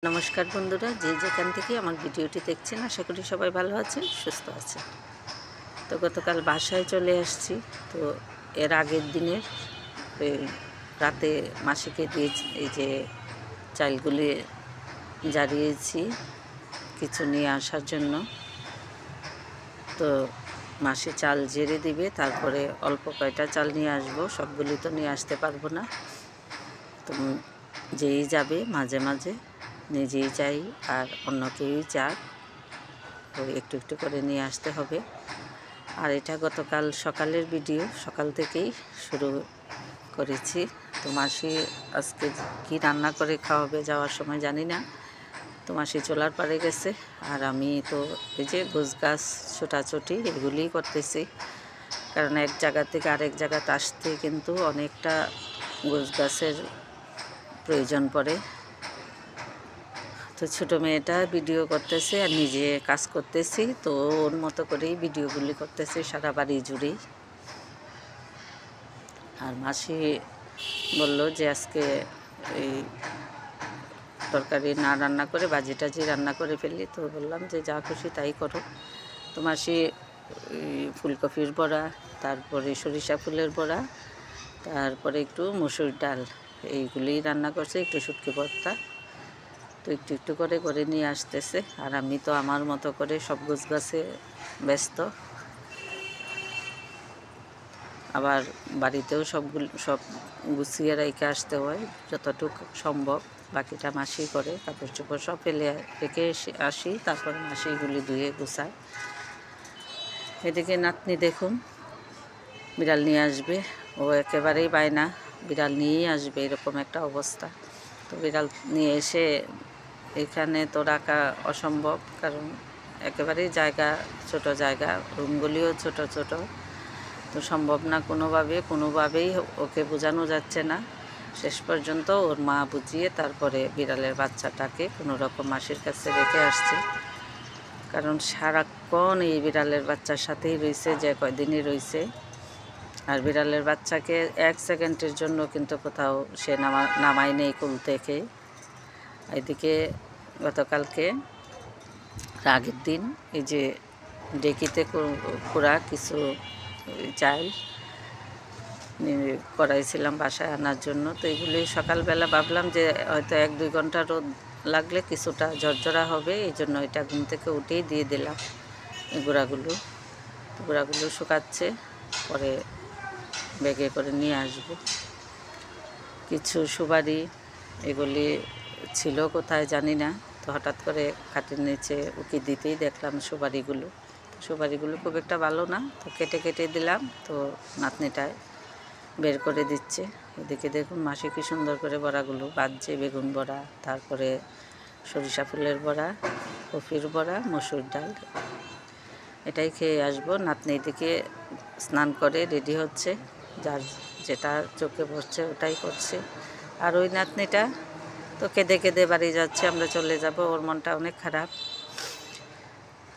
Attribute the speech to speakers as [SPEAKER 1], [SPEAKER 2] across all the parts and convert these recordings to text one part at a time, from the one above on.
[SPEAKER 1] নমস্কার বন্ধুরা, যে যেখান থেকে আমার ভিডিওটি দেখছেন আশা করি সবাই ভালো আছেন, সুস্থ আছেন। তো গতকাল বাসায় চলে আসছি। তো এর আগের দিনের রাতে মাসিকে দিয়ে এই যে চালগুলি জ্বালিয়েছি কিছু নিয়ে আসার জন্য। তো মাসি চাল ঝেড়ে দিবে, তারপরে অল্প কয়টা চাল নিয়ে আসবো, সবগুলি তো নিয়ে আসতে পারবো না। তো যেই যাবে মাঝে মাঝে নিজেই চাই আর অন্য কেউই চাক, তো একটু একটু করে নিয়ে আসতে হবে। আর এটা গতকাল সকালের ভিডিও, সকাল থেকেই শুরু করেছি। তো মাসি আজকে কি রান্না করে খাওয়াবে যাওয়ার সময় জানি না। তো মাসি চোলার পাড়ে গেছে, আর আমি তো এই যে গোছ গাছ ছোটাছুটি এগুলিই করতেছি, কারণ এক জায়গা থেকে আরেক জায়গাতে আসতে কিন্তু অনেকটা গোছ গাছের প্রয়োজন পড়ে। তো ছোটো মেয়েটা ভিডিও করতেছে আর নিজে কাজ করতেছি, তো ওর মতো করেই ভিডিওগুলি করতেছে সারা বাড়ি জুড়েই। আর মাসি বলল যে আজকে এই তরকারি না রান্না করে ভাজি টাজি রান্না করে ফেলি। তো বললাম যে যা খুশি তাই করো। তো মাসি ফুলকপির বড়া, তারপরে সরিষা ফুলের বড়া, তারপরে একটু মসুর ডাল, এইগুলি রান্না করছে, একটু শুটকি ভর্তা। তো একটু একটু করে করে নিয়ে আসতেছে, আর আমি তো আমার মতো করে সব গোছ গাছে ব্যস্ত। আবার বাড়িতেও সব গুছিয়ে রেখে আসতে হয় যতটুকু সম্ভব। বাকিটা মাসি করে, কাপড় চোপড় সব ফেলে রেখে আসি, তারপর মাসিগুলি ধুয়ে গুছায়। এদিকে নাতনি দেখুন বিড়াল নিয়ে আসবে, ও একেবারেই বায়না বিড়াল নিয়েই আসবে, এরকম একটা অবস্থা। তো বিড়াল নিয়ে এসে এখানে তো রাখা অসম্ভব, কারণ একেবারেই জায়গা ছোট জায়গা, রুমগুলিও ছোট ছোট। তো সম্ভব না কোনোভাবেই ওকে বোঝানো যাচ্ছে না। শেষ পর্যন্ত ওর মা বুঝিয়ে তারপরে বিড়ালের বাচ্চাটাকে কোনো রকম মাসির কাছে রেখে আসছে, কারণ সারাক্ষণ এই বিড়ালের বাচ্চার সাথেই রয়েছে, যে কয়দিনই রয়েছে। আর বিড়ালের বাচ্চাকে এক সেকেন্ডের জন্য কিন্তু কোথাও সে নামাই নেই কুল থেকে। এদিকে গতকালকে আগের দিন এই যে ডেকিতে কুড়া কিছু চাল করাইছিলাম বাসায় আনার জন্য। তো এগুলি সকালবেলা ভাবলাম যে হয়তো 1-2 ঘন্টা রোদ লাগলে কিছুটা ঝরঝরা হবে, এই জন্য এটা ঘুম থেকে উঠেই দিয়ে দিলাম এই গুঁড়াগুলো শুকাচ্ছে, পরে ব্যাগে করে নিয়ে আসব। কিছু সুপারি এগুলি ছিল কোথায় জানি না, তো হঠাৎ করে খাটের নিচে উকি দিতেই দেখলাম সুপারিগুলো খুব একটা ভালো না, তো কেটে কেটে দিলাম। তো নাতনিটায় বের করে দিচ্ছে। এদিকে দেখুন মাসি কি সুন্দর করে বড়াগুলো বাজছে, বেগুন বড়া, তারপরে সরিষা ফুলের বড়া, কপির বড়া, মসুর ডাল, এটাই খেয়ে আসবো। নাতনি এদিকে স্নান করে রেডি হচ্ছে, যার যেটা চোখে পড়ছে ওটাই করছে। আর ওই নাতনিটা তো কেঁদে কেঁদে বাড়ি যাচ্ছে, আমরা চলে যাব, ওর মনটা অনেক খারাপ।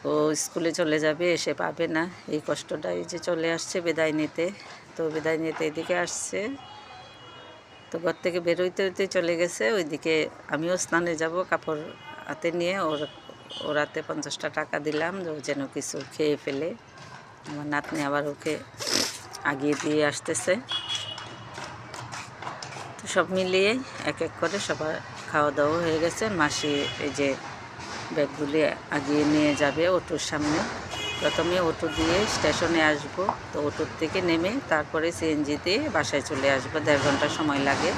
[SPEAKER 1] ও স্কুলে চলে যাবে, এসে পাবে না, এই কষ্টটাই যে চলে আসছে বিদায় নিতে। তো বিদায় নিতে এদিকে আসছে, তো ঘর থেকে বেরোইতে হইতে চলে গেছে ওইদিকে। আমিও স্নানে যাব, কাপড় হাতে নিয়ে ওর হাতে 50টা টাকা দিলাম যে ও যেন কিছু খেয়ে ফেলে। আমার নাতনি আবার ওকে আগিয়ে দিয়ে আসতেছে। তো সব মিলিয়ে এক এক করে সবার খাওয়া দাওয়া হয়ে গেছে। মাসি এই যে ব্যাগগুলি আগিয়ে নিয়ে যাবে অটোর সামনে। প্রথমে অটো দিয়ে স্টেশনে আসব, তো অটোর থেকে নেমে তারপরে সিএনজিতে বাসায় চলে আসবো, 1.5 ঘন্টা সময় লাগে।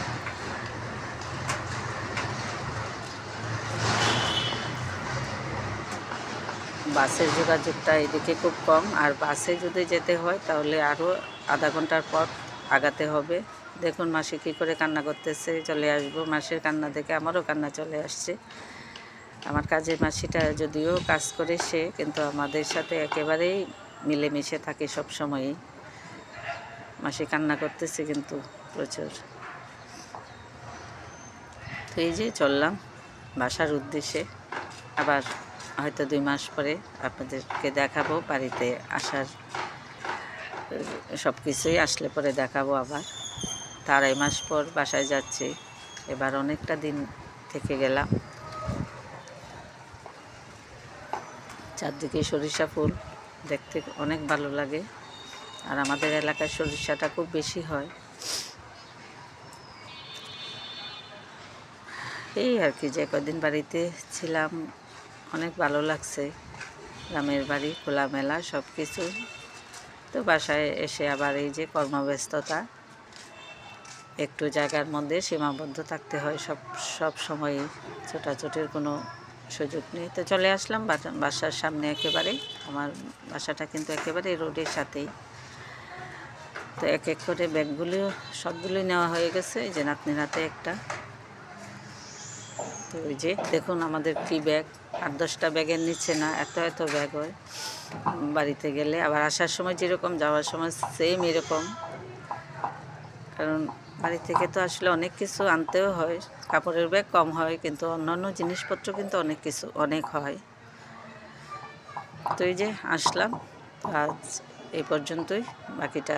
[SPEAKER 1] বাসের যোগাযোগটা এদিকে খুব কম, আর বাসে যদি যেতে হয় তাহলে আরও আধা ঘন্টার পর আগাতে হবে। দেখুন মাসি কী করে কান্না করতেছে, চলে আসবো। মাসির কান্না দেখে আমারও কান্না চলে আসছে। আমার কাজের মাসিটা যদিও কাজ করে সে, কিন্তু আমাদের সাথে একেবারেই মিলেমিশে থাকে সব সময়ই। মাসি কান্না করতেছে কিন্তু প্রচুর। তো এই যে চললাম বাসার উদ্দেশ্যে। আবার হয়তো 2 মাস পরে আপনাদেরকে দেখাবো বাড়িতে আসার সব কিছুই, আসলে পরে দেখাবো আবার। তার 2 মাস পর বাসায় যাচ্ছি, এবার অনেকটা দিন থেকে গেলাম। চারদিকে সরিষা ফুল, দেখতে অনেক ভালো লাগে। আর আমাদের এলাকায় সরিষাটা খুব বেশি হয়। এই আর কি, যে কদিন বাড়িতে ছিলাম অনেক ভালো লাগছে। গ্রামের বাড়ি, খোলামেলা সব কিছু। তো বাসায় এসে আবার এই যে কর্মব্যস্ততা, একটু জায়গার মধ্যে সীমাবদ্ধ থাকতে হয় সব সময়ই, ছোটাছুটির কোনো সুযোগ নেই। তো চলে আসলাম বাসার সামনে একেবারে। আমার বাসাটা কিন্তু একেবারে রোডের সাথেই। তো এক এক করে ব্যাগগুলো সবগুলোই নেওয়া হয়ে গেছে। এই যে নাতনির হাতে একটা। তো ওই যে দেখুন আমাদের কি ব্যাগ, 8-10টা ব্যাগের নিচে না, এত এত ব্যাগ হয় বাড়িতে গেলে। আবার আসার সময় যেরকম, যাওয়ার সময় সেম এরকম। কারণ বাড়ি থেকে তো আসলে অনেক কিছু আনতেও হয়। কাপড়ের ব্যাগ কম হয়, কিন্তু অন্যান্য জিনিসপত্র কিন্তু অনেক হয়। তো এই যে আসলাম, আজ এই পর্যন্তই। বাকিটা